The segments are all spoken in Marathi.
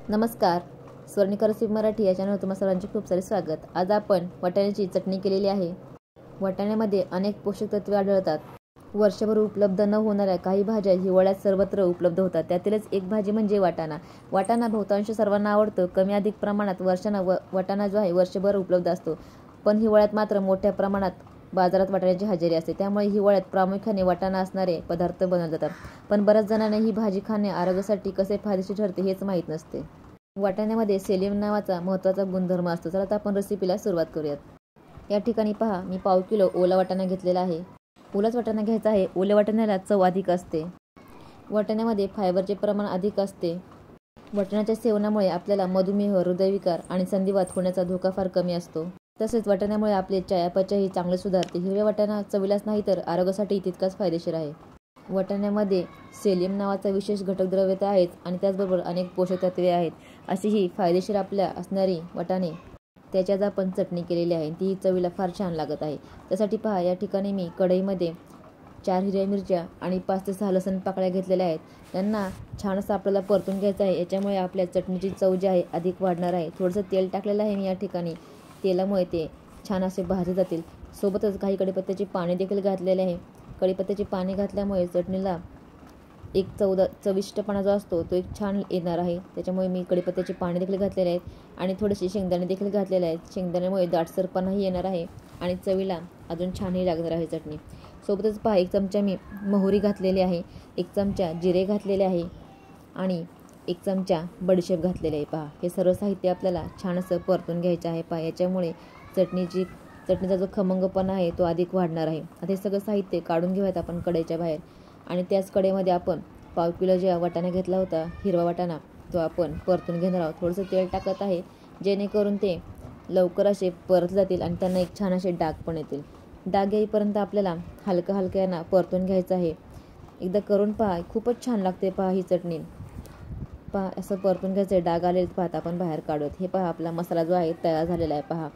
नमस्कार. स्वर्णिका रेसिपी मराठी या चॅनलवर तुम्हा सर्वांचे खूप सारे स्वागत. आज आपण वाटाण्याची चटणी केलेली आहे. वाटाण्यामध्ये अनेक पोषक तत्वे आढळतात. वर्षभर उपलब्ध न होणाऱ्या काही भाज्या हिवाळ्यात सर्वत्र उपलब्ध होतात. त्यातीलच एक भाजी म्हणजे वाटाणा. वाटाणा बहुतांश सर्वांना आवडतो. कमी अधिक प्रमाणात वाटाणा जो आहे वर्षभर उपलब्ध असतो, पण हिवाळ्यात मात्र मोठ्या प्रमाणात बाजारात वाटाण्याची हजेरी असते. त्यामुळे हिवाळ्यात प्रामुख्याने वाटाणा असणारे पदार्थ बनवले जातात. पण बऱ्याच जणांना ही भाजी खाणे आरोग्यासाठी कसे फायदेशीर ठरते हेच माहीत नसते. वाटाण्यामध्ये सेलियम नावाचा महत्त्वाचा गुणधर्म असतो. चला आता आपण रेसिपीला सुरुवात करूयात. या ठिकाणी पहा, मी पाव किलो ओला वाटाणा घेतलेला आहे. ओलाच वाटाणा घ्यायचा आहे. ओल्या वाटाण्याला चव अधिक असते. वाटाण्यामध्ये फायबरचे प्रमाण अधिक असते. वाटाण्याच्या सेवनामुळे आपल्याला मधुमेह, हृदयविकार आणि संधिवात होण्याचा धोका फार कमी असतो. तसेच वाटाण्यामुळे आपले चयापचयही चांगले सुधारते. हिरव्या वाटाणा चवीलाच नाही तर आरोग्यासाठी तितकाच फायदेशीर आहे. वाटाण्यामध्ये सेलियम नावाचा विशेष घटक द्रव्य तर आहेच आणि त्याचबरोबर अनेक पोषक तत्वे आहेत. अशी ही फायदेशीर आपल्या असणारी वाटाणे त्याची आज आपण चटणी केलेली आहे. ती चवीला फार छान लागत आहे. त्यासाठी पहा, या ठिकाणी मी कढईमध्ये 4 हिरव्या मिरच्या आणि 5 ते 6 लसूण पाकळ्या घेतलेल्या आहेत. त्यांना छान असं आपल्याला परतून घ्यायचं आहे. याच्यामुळे आपल्या चटणीची चव जी आहे अधिक वाढणार आहे. थोडंसं तेल टाकलेलं आहे मी या ठिकाणी. तेलामुळे ते छान असे भाजले जातील. सोबतच काही कढीपत्त्याची पाने देखील घातलेले आहे. कढीपत्त्याची पाने घातल्यामुळे चटणीला एक चविष्टपणा जो असतो तो एक छान येणार आहे. त्याच्यामुळे मी कढीपत्त्याची पाने देखील घातलेले आहेत आणि थोडेसे शेंगदाणे देखील घातलेले आहेत. शेंगदाण्यामुळे दाटसरपणाही येणार आहे आणि चवीला अजून छानही लागणार आहे चटणी. सोबतच पहा, 1 चमचा मी मोहरी घातलेली आहे, 1 चमचा जिरे घातलेले आहे आणि 1 चमचा बडीशेप घातलेले आहे. पहा, हे सर्व साहित्य आपल्याला छान असं परतून घ्यायचं आहे. पहा, याच्यामुळे चटणीचा जो खमंगपणा आहे तो अधिक वाढणार आहे. आता हे सगळं साहित्य काढून घेऊयात आपण कढईच्या बाहेर आणि त्याच कढईमध्ये आपण पाव किलो जे वाटाणा घेतला होता, हिरवा वाटाणा, तो आपण परतून घेणार आहोत. थोडंसं तेल टाकत आहे जेणेकरून ते लवकर असे परतले जातील आणि त्यांना एक छान असे डाग पण येतील. डाग येईपर्यंत आपल्याला हलकं यांना परतून घ्यायचं आहे. एकदा करून पहा, खूपच छान लागते. पहा, ही चटणी पहा, असं परतून घ्यायचं आहे. डाग आलेले पाहता आपण बाहेर काढूयात. हे पहा, आपला मसाला जो आहे तयार झालेला आहे. पहा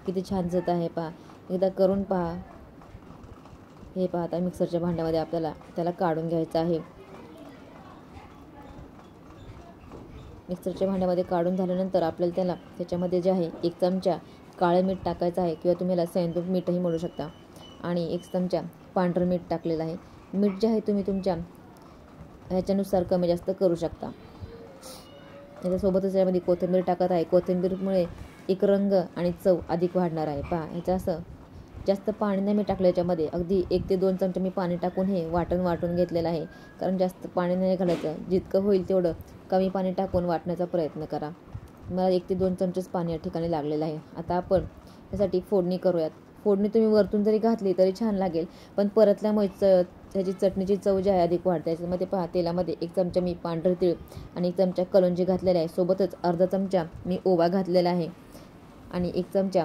किती छान दिसत आहे. पहा, एकदा करून पहा. हे पहा, आता मिक्सरच्या भांड्यामध्ये आपल्याला त्याला काढून घ्यायचं आहे. मिक्सरच्या भांड्यामध्ये काढून झाल्यानंतर आपल्याला त्याच्यामध्ये जे आहे 1 चमचा काळे मीठ टाकायचं आहे किंवा तुम्ही याला सैंधव मीठही म्हणू शकता आणि 1 चमचा पांढरं मीठ टाकलेलं आहे. मीठ जे आहे तुम्ही तुमच्या ह्याच्यानुसार कमी जास्त करू शकता. याच्यासोबतच यामध्ये कोथिंबीर टाकत आहे. कोथिंबीरमुळे एक रंग आणि चव अधिक वाढणार आहे. पहा, ह्याचं असं जास्त पाणी नाही मी टाकलं याच्यामध्ये. अगदी 1 ते 2 चमचे मी पाणी टाकून हे वाटून घेतलेलं आहे. कारण जास्त पाणी नाही घालायचं. जितकं होईल तेवढं कमी पाणी टाकून वाटण्याचा प्रयत्न करा. मला 1 ते 2 चमचेच पाणी या ठिकाणी लागलेलं आहे. आता आपण त्यासाठी फोडणी करूयात. फोडणी तुम्ही वरतून जरी घातली तरी छान लागेल, पण परतल्यामुळे त्याची चटणीची चव जी आहे अधिक वाढते. याच्यामध्ये पहा, तेलामध्ये 1 चमचा मी पांढरे तीळ आणि 1 चमचा कलोंजी घातलेला आहे. सोबतच अर्धा चमचा मी ओवा घातलेला आहे आणि 1 चमचा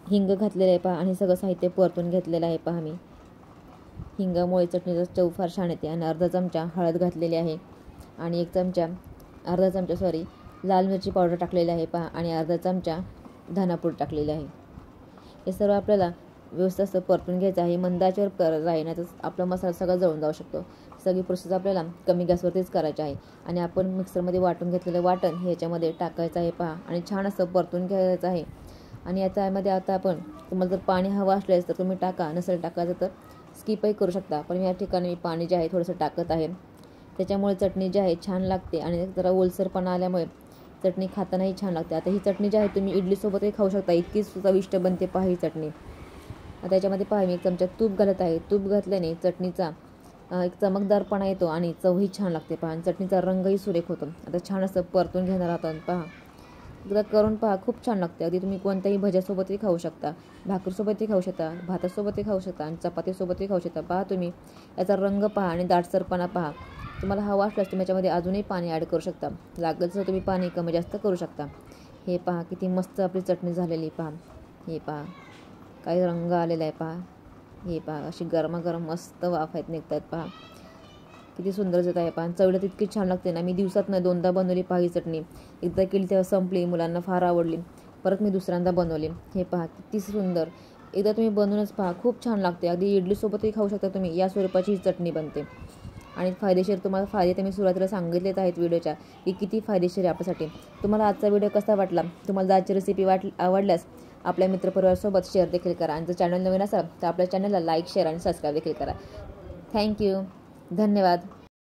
हिंग घातलेलं आहे. पहा, आणि सगळं साहित्य परतून घेतलेलं आहे. पहा, मी हिंगामुळे चटणीचा चव फार छान येते. आणि अर्धा चमचा हळद घातलेली आहे आणि अर्धा चमचा लाल मिरची पावडर टाकलेली आहे. पहा, आणि अर्धा चमचा धनापूड टाकलेली आहे. हे सर्व आपल्याला व्यवस्थित असं परतून घ्यायचं आहे. मंद आचेवर राहण्याचा आपला मसाला सगळा जळून जाऊ शकतो. सगळी प्रोसेस आपल्याला कमी गॅसवरतीच करायची आहे. आणि आपण मिक्सरमध्ये वाटून घेतलेलं वाटण हे याच्यामध्ये टाकायचं आहे. पहा, आणि छान असं परतून घ्यायचं आहे. आणि याच्यामध्ये आता आपण तुम्हाला जर पाणी हवं असल्यास तर तुम्ही टाका, नसेल टाकायचं तर स्किपही करू शकता. पण या ठिकाणी मी पाणी जे आहे थोडंसं टाकत आहे. त्याच्यामुळे चटणी जी आहे छान लागते आणि जरा ओलसरपणा आल्यामुळे चटणी खातानाही छान लागते. आता ही चटणी जी आहे तुम्ही इडलीसोबतही खाऊ शकता. इतकी चविष्ट बनते पहा ही चटणी. आता याच्यामध्ये पहा, मी 1 चमचा तूप घालत आहे. तूप घातल्याने चटणीचा एक चमकदारपणा येतो आणि चवही छान लागते. पहा, आणि चटणीचा रंगही सुरेख होतो. आता छान असं परतून घेणार आहोत. पहा, एकदा करून पहा, खूप छान लागते. अगदी तुम्ही कोणत्याही भज्यासोबतही खाऊ शकता, भाकरीसोबतही खाऊ शकता, भातासोबतही खाऊ शकता आणि चपातीसोबतही खाऊ शकता. पहा, तुम्ही याचा रंग पहा आणि दाटसरपणा पहा. तुम्हाला हवा असल्यास तुम्ही याच्यामध्ये अजूनही पाणी ॲड करू शकता. लागलं तर तुम्ही पाणी कमी जास्त करू शकता. हे पहा, किती मस्त आपली चटणी झालेली. पहा, हे पहा, काही रंग आलेला आहे. पहा, हे पहा, अशी गरमागरम मस्त वाफ आहेत निघत आहेत. पहा, किती सुंदर दिसत आहे. पहा, चवीला तितकी छान लागते ना. मी दिवसातनं 2दा बनवली पहा ही चटणी. एकदा केली तेव्हा संपली, मुलांना फार आवडली. परत मी दुसऱ्यांदा बनवली. हे पहा, किती सुंदर. एकदा तुम्ही बनवूनच पहा, खूप छान लागते. अगदी इडलीसोबतही खाऊ शकता तुम्ही. या स्वरूपाची ही चटणी बनते. आणि फायदेशीर तुम्हाला फायदे तर मी सुरुवातीला सांगितलेच आहेत व्हिडिओच्या की किती फायदेशीर आहे आपल्यासाठी. तुम्हाला आजचा व्हिडिओ कसा वाटला, तुम्हाला आजची रेसिपी आवडल्यास आपल्या मित्रपरिवारासोबत शेअर देखील करा आणि जर चॅनल नवीन असाल तर आपल्या चॅनलला लाईक, शेअर आणि सबस्क्राईब देखील करा. थँक्यू. धन्यवाद.